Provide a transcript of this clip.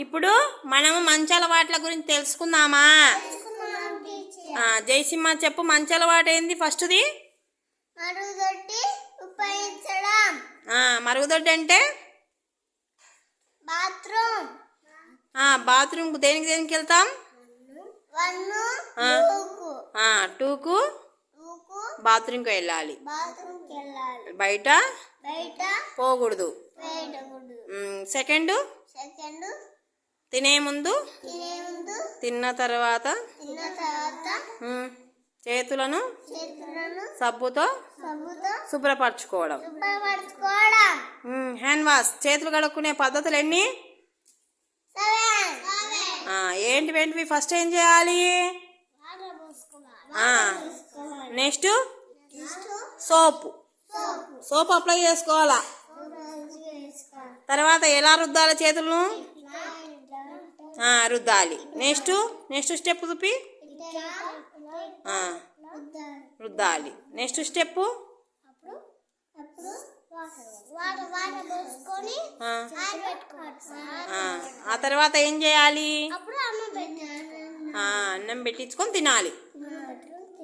ఇప్పుడు మనము మంచి అలవాట్ల గురించి తెలుసుకుందామా? జయసింహ చెప్పు, మంచి అలవాటు ఏంది ఫస్ట్ది? మరుగుదొడ్డి ఉపయోగించడం. మరుగుదొడ్డి అంటే బాత్రూమ్. బాత్రూమ్ దేనికి వెళ్తాం? 2కు బాత్రూమ్కి వెళ్ళాలి. బయట పోకూడదు. సెకండ్ తినే ముందు తిన్న తర్వాత చేతులను సబ్బుతో శుభ్రపరచుకోవడం. హ్యాండ్ వాష్ చేతులు కడుక్కునే పద్ధతులు ఎన్ని? ఏంటివి? ఫస్ట్ ఏం చేయాలి? నెక్స్ట్ సోప్ అప్లై చేసుకోవాలా. తర్వాత ఎలా రుద్దాలి? చేతులను రుద్దాలి. నెక్స్ట్ స్టెప్ చూపి. రుద్దాలి. నెక్స్ట్ స్టెప్ ఆ తర్వాత ఏం చేయాలి? అన్నం పెట్టించుకొని తినాలి.